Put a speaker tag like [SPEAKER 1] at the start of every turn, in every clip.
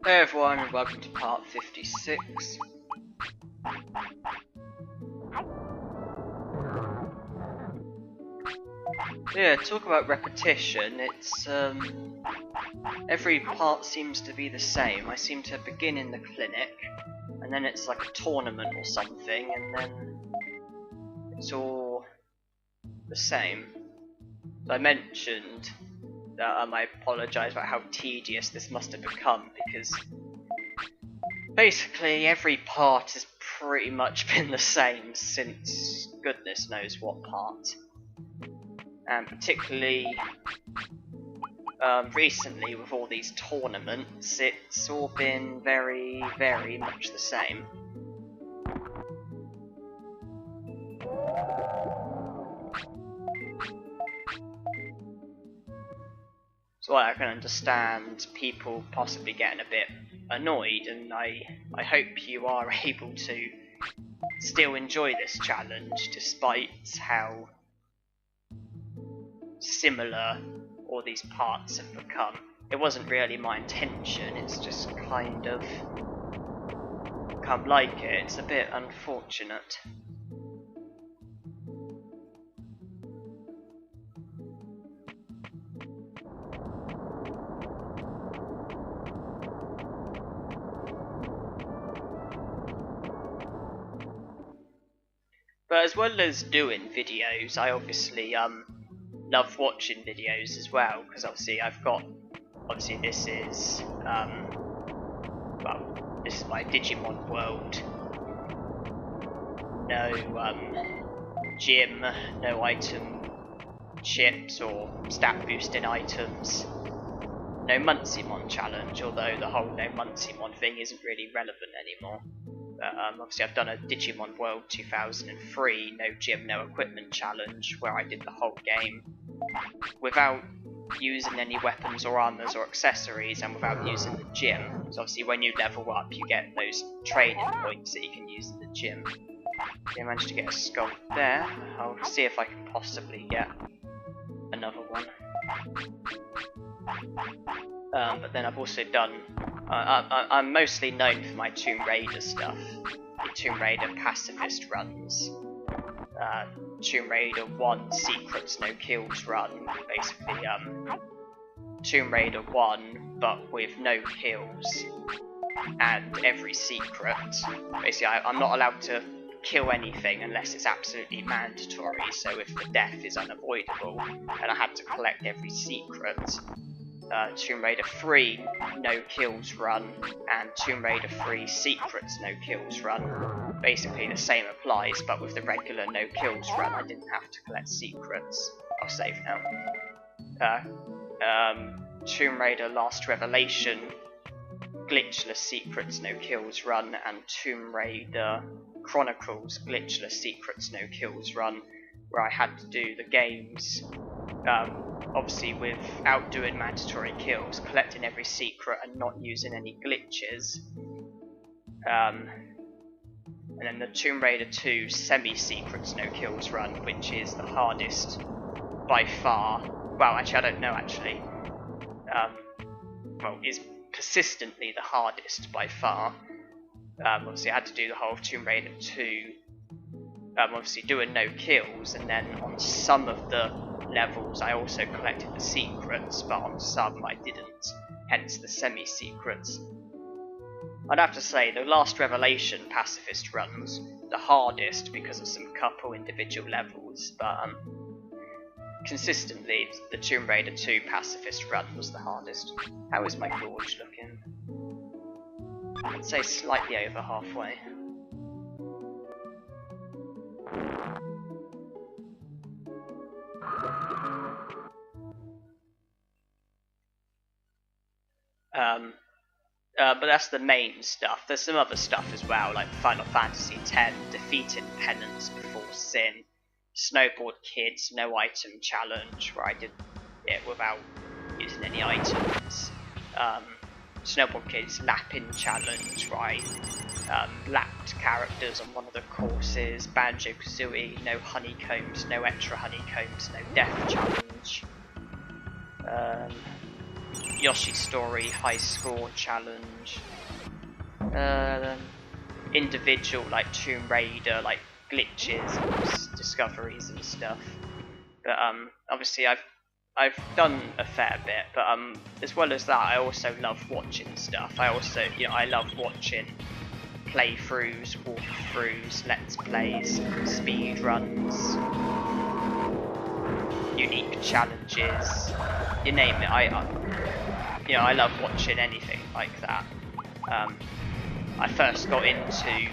[SPEAKER 1] Hey everyone, and welcome to part 56. Yeah, talk about repetition, it's every part seems to be the same. I seem to begin in the clinic, and then it's like a tournament or something, and then it's all the same. So I mentioned that I apologise about how tedious this must have become, because basically every part has pretty much been the same since goodness knows what part. And particularly recently with all these tournaments, it's all been very, very much the same. So I can understand people possibly getting a bit annoyed, and I hope you are able to still enjoy this challenge despite how similar all these parts have become. It wasn't really my intention, it's just kind of become like it. It's a bit unfortunate. But as well as doing videos, I obviously love watching videos as well, because obviously this is this is my Digimon world. No gym, no item chips or stat boosting items. No Muncymon challenge, although the whole no Muncymon thing isn't really relevant anymore. Obviously I've done a Digimon World 2003 no gym no equipment challenge where I did the whole game without using any weapons or armors or accessories and without using the gym. So obviously when you level up you get those training points that you can use in the gym. I managed to get a skull there. I'll see if I can possibly get another one. But then I've also done I'm mostly known for my Tomb Raider stuff, the Tomb Raider pacifist runs, Tomb Raider 1 secrets no kills run, basically Tomb Raider 1 but with no kills and every secret. Basically I'm not allowed to kill anything unless it's absolutely mandatory, so if the death is unavoidable then I had to collect every secret. Tomb Raider 3 no kills run and Tomb Raider 3 secrets no kills run. Basically the same applies, but with the regular no kills run I didn't have to collect secrets. I'll save now. Tomb Raider Last Revelation glitchless secrets no kills run, and Tomb Raider Chronicles glitchless secrets no kills run, where I had to do the games obviously without doing mandatory kills, collecting every secret and not using any glitches. And then the Tomb Raider 2 semi-secrets no kills run, which is the hardest by far. Well, actually I don't know actually. Well, is persistently the hardest by far. Obviously I had to do the whole of Tomb Raider 2, obviously doing no kills, and then on some of the levels I also collected the secrets, but on some I didn't, hence the semi-secrets. I'd have to say the Last Revelation pacifist runs the hardest because of some couple individual levels, but consistently the Tomb Raider 2 pacifist run was the hardest. How is my gorge looking? I'd say slightly over halfway. But that's the main stuff. There's some other stuff as well, like Final Fantasy X, defeating penance before sin, Snowboard Kids no item challenge, where I did it without using any items, Snowboard Kids lapping challenge, where I lapped characters on one of the courses, Banjo-Kazooie no honeycombs, no extra honeycombs, no death challenge. Yoshi Story High Score Challenge, individual like Tomb Raider like glitches and discoveries and stuff. But obviously I've done a fair bit, but as well as that, I also love watching stuff. I love watching playthroughs, walkthroughs, let's plays, speed runs, unique challenges, you name it. I love watching anything like that. I first got into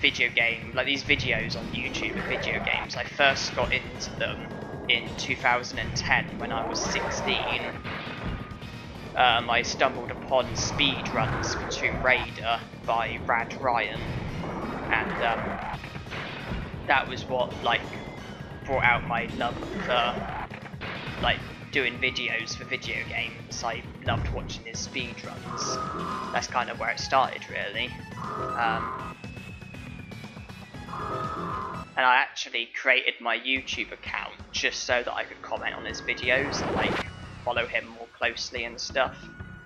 [SPEAKER 1] video game, like these videos on YouTube of video games. I first got into them in 2010 when I was 16. I stumbled upon speedruns for Tomb Raider by Rad Ryan, and that was what like brought out my love for like doing videos for video games. I loved watching his speedruns. That's kind of where it started, really. And I actually created my YouTube account just so that I could comment on his videos and like follow him more closely and stuff.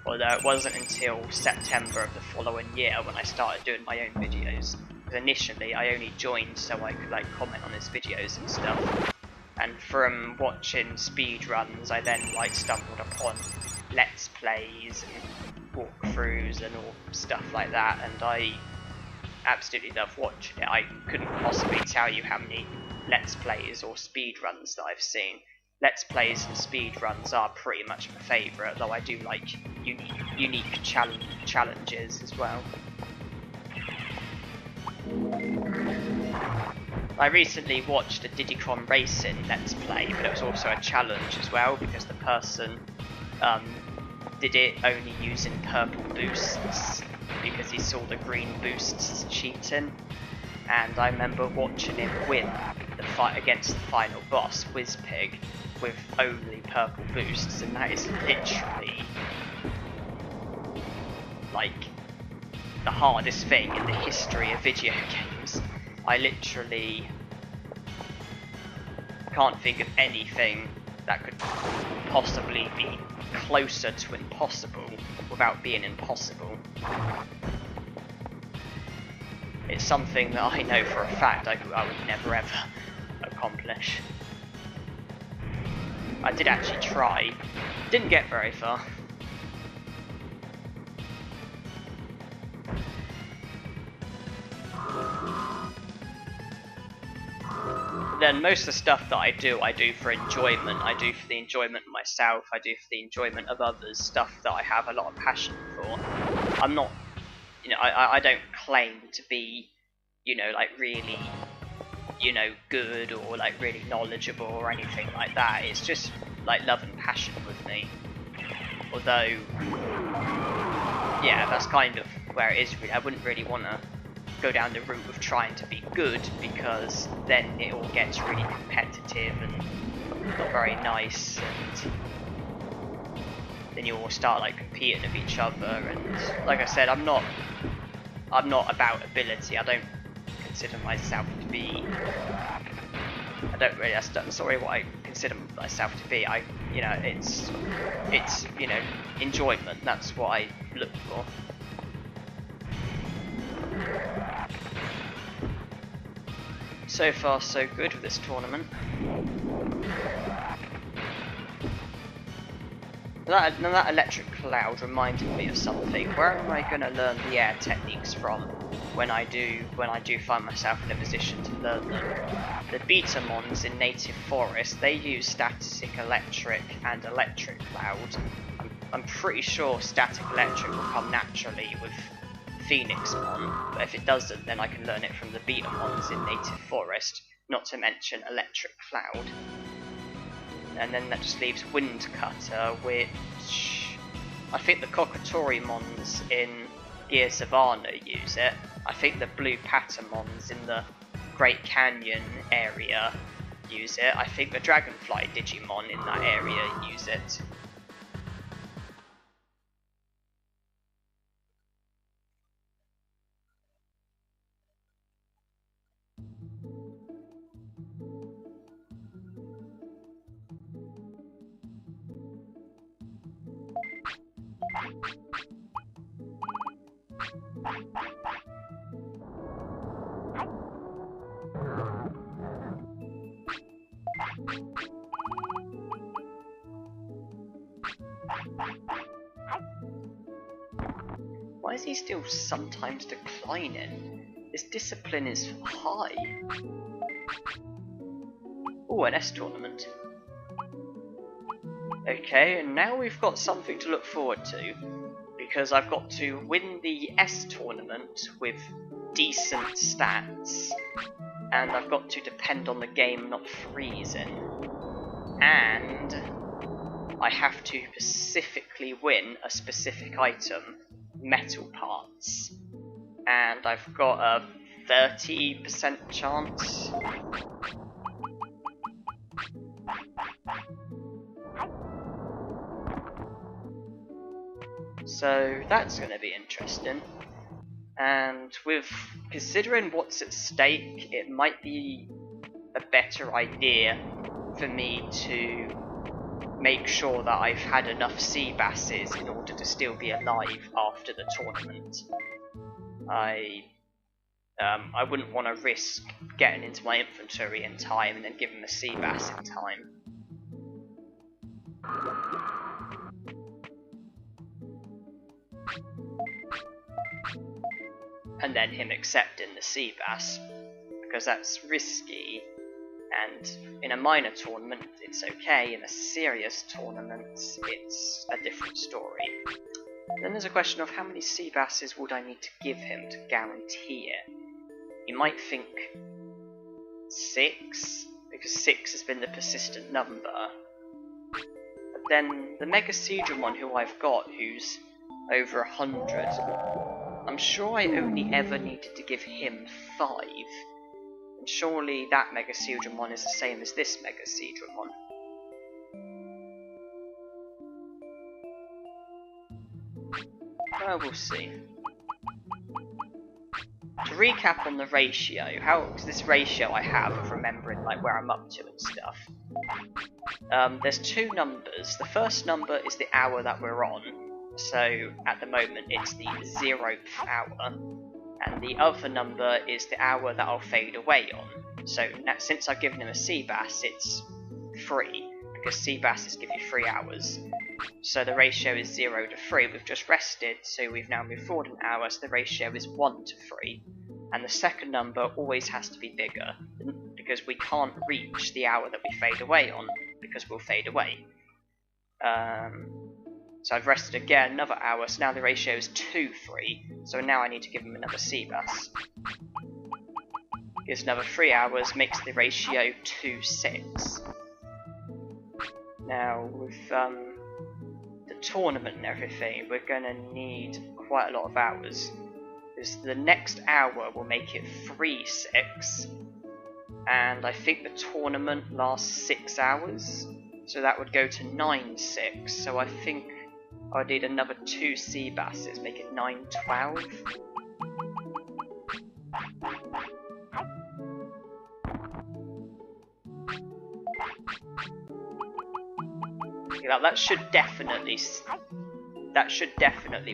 [SPEAKER 1] Although it wasn't until September of the following year when I started doing my own videos. Because initially I only joined so I could like comment on his videos and stuff. And from watching speedruns, I then like stumbled upon let's plays and walkthroughs and all stuff like that, and I absolutely love watching it. I couldn't possibly tell you how many let's plays or speedruns that I've seen. Let's plays and speedruns are pretty much my favourite, though I do like unique challenges as well. I recently watched a Diddy Kong Racing Let's Play, but it was also a challenge as well, because the person did it only using purple boosts, because he saw the green boosts cheating. And I remember watching him win the fight against the final boss, Wizpig, with only purple boosts, and that is literally like the hardest thing in the history of video games. I literally can't think of anything that could possibly be closer to impossible without being impossible. It's something that I know for a fact I would never ever accomplish. I did actually try, didn't get very far. Then most of the stuff that I do for enjoyment. I do for the enjoyment of myself, I do for the enjoyment of others, stuff that I have a lot of passion for. I'm not, I don't claim to be, like really, good or like really knowledgeable or anything like that. It's just like love and passion with me. Although, yeah, that's kind of where it is really. I wouldn't really want to go down the route of trying to be good, because then it all gets really competitive and not very nice, and then you all start like competing with each other. And like I said, I'm not about ability. I don't consider myself to be, that's sorry what I consider myself to be. It's enjoyment. That's what I look for. So far so good with this tournament. That electric cloud reminded me of something. Where am I going to learn the air techniques from when I do find myself in a position to learn them? The Betamons in Native Forest, they use static electric and electric cloud. I'm pretty sure static electric will come naturally with Phoenixmon, but if it doesn't, then I can learn it from the Betamons in Native Forest, not to mention Electric Cloud. And then that just leaves Windcutter, which I think the Kokatorimons in Gears of Arna use it. I think the Blue Patamons in the Great Canyon area use it. I think the Dragonfly Digimon in that area use it. Why is he still sometimes declining? His discipline is high. Oh, an S tournament. Okay, and now we've got something to look forward to, because I've got to win the S tournament with decent stats, and I've got to depend on the game not freezing, and I have to specifically win a specific item, metal parts, and I've got a 30% chance. So that's going to be interesting, and with considering what's at stake, it might be a better idea for me to make sure that I've had enough sea basses in order to still be alive after the tournament. I wouldn't want to risk getting into my inventory in time and then giving the sea bass in time. And then him accepting the sea bass, because that's risky, and in a minor tournament it's okay, in a serious tournament it's a different story. Then there's a question of how many sea basses would I need to give him to guarantee it. You might think 6, because 6 has been the persistent number, but then the Mega Seadramon who I've got, who's over 100, I'm sure I only ever needed to give him 5, and surely that Mega Seadramon is the same as this Mega Seadramon. Well, we'll see. To recap on the ratio, how's this ratio I have of remembering like where I'm up to and stuff. There's 2 numbers. The first number is the hour that we're on, so at the moment it's the 0th hour, and the other number is the hour that I'll fade away on. So now, since I've given him a sea bass, it's 3, because sea basses give you 3 hours. So the ratio is 0 to 3. We've just rested, so we've now moved forward an hour, so the ratio is 1 to 3. And the second number always has to be bigger, because we can't reach the hour that we fade away on, because we'll fade away. So I've rested again, another hour, so now the ratio is 2-3, so now I need to give him another sea bass. Gives another 3 hours, makes the ratio 2-6. Now, with the tournament and everything, we're going to need quite a lot of hours, because the next hour will make it 3-6, and I think the tournament lasts 6 hours, so that would go to 9-6, so I think I'd need another 2 sea basses, make it 9-12. Yeah, that should definitely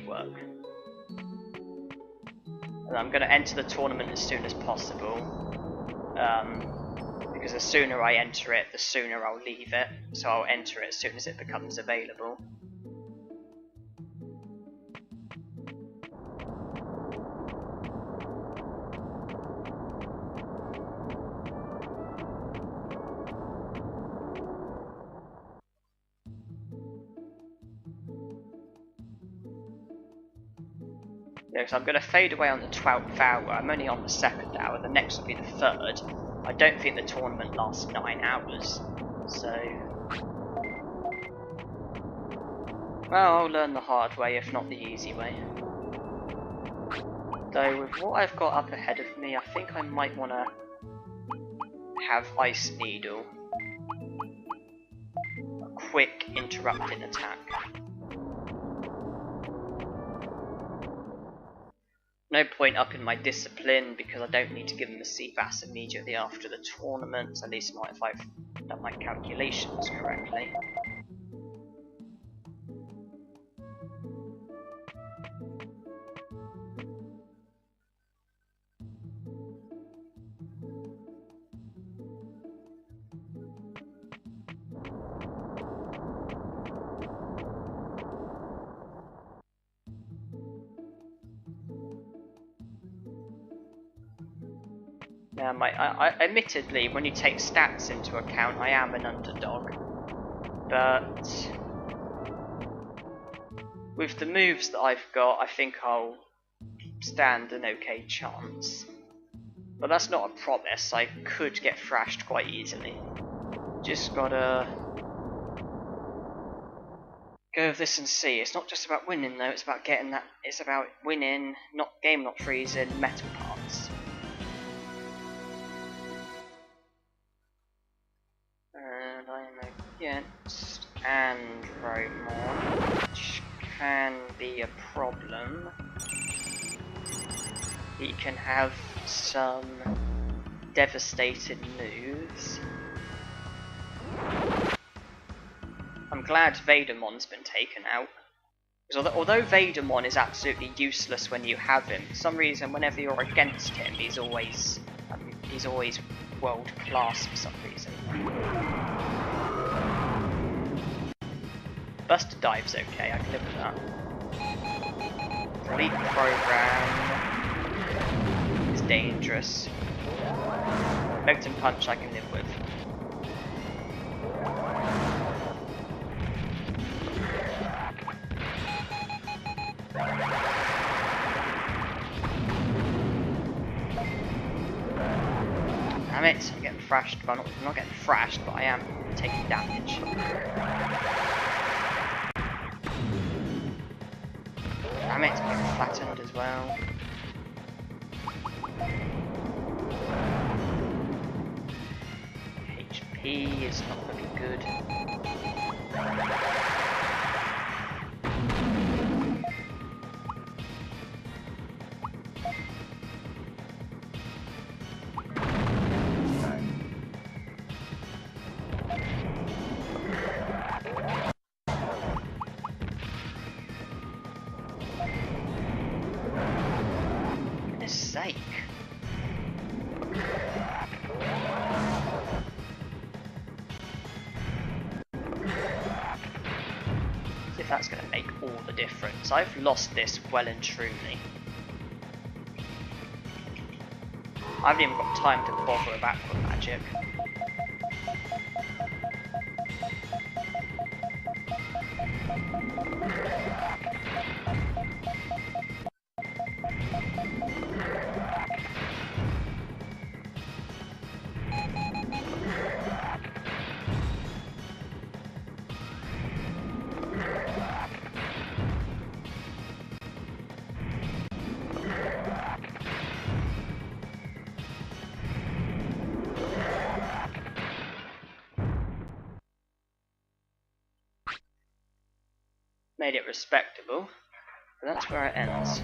[SPEAKER 1] work. And I'm going to enter the tournament as soon as possible, because the sooner I enter it, the sooner I'll leave it. So I'll enter it as soon as it becomes available. So I'm going to fade away on the 12th hour. I'm only on the 2nd hour, the next will be the 3rd. I don't think the tournament lasts 9 hours, so... Well, I'll learn the hard way, if not the easy way. Though with what I've got up ahead of me, I think I might want to have Ice Needle. A quick interrupting attack. No point up in my discipline, because I don't need to give him the sea bass immediately after the tournament, at least not if I've done my calculations correctly. Now, admittedly, when you take stats into account, I am an underdog, but with the moves that I've got, I think I'll stand an okay chance. But that's not a promise. I could get thrashed quite easily. Just gotta go with this and see. It's not just about winning though, it's about getting that. It's about winning, not freezing, metal parts. And I'm against Andromon, which can be a problem. He can have some devastating moves. I'm glad Vadermon's been taken out. Because although Vadermon is absolutely useless when you have him, for some reason whenever you're against him he's always world class for some reason. Buster Dive's okay, I can live with that. Elite Program is dangerous. Megton Punch I can live with. Damn it, I'm getting thrashed. Well, I'm not getting thrashed, but I am taking damage. Damn it, I'm getting flattened as well. HP is not going to be good. Sake. See if that's going to make all the difference. I've lost this well and truly. I haven't even got time to bother with Aqua Magic. Made it respectable, but that's where it ends.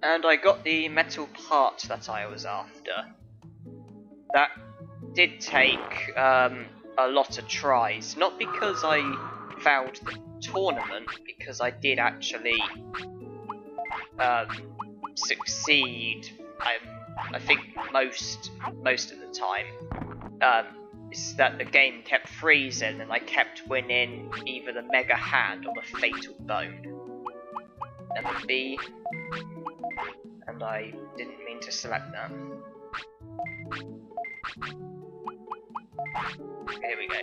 [SPEAKER 1] and I got the metal part that I was after. That did take a lot of tries, not because I failed the tournament, because I did actually succeed. I think most of the time. It's that the game kept freezing and I kept winning either the Mega Hand or the Fatal Bone. And the B, and I didn't mean to select that. Here we go.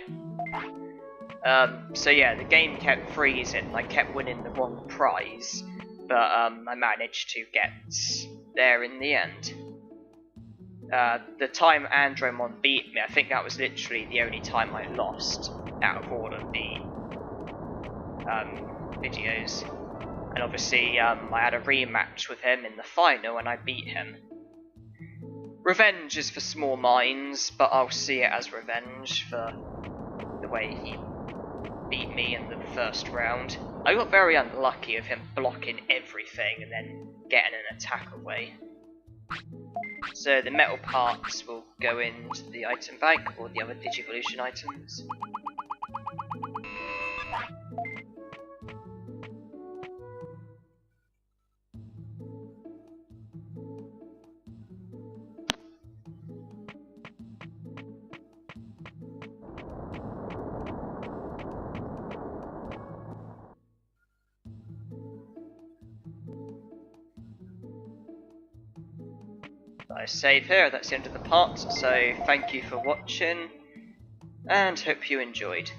[SPEAKER 1] So yeah, the game kept freezing and I kept winning the wrong prize, but I managed to get there in the end. The time Andromon beat me, I think that was literally the only time I lost out of all of the videos. And obviously I had a rematch with him in the final and I beat him. Revenge is for small minds, but I'll see it as revenge for the way he beat me in the first round. I got very unlucky of him blocking everything and then getting an attack away. So the metal parts will go into the item bank, or the other Digivolution items. I save here, that's the end of the part, so thank you for watching, and hope you enjoyed.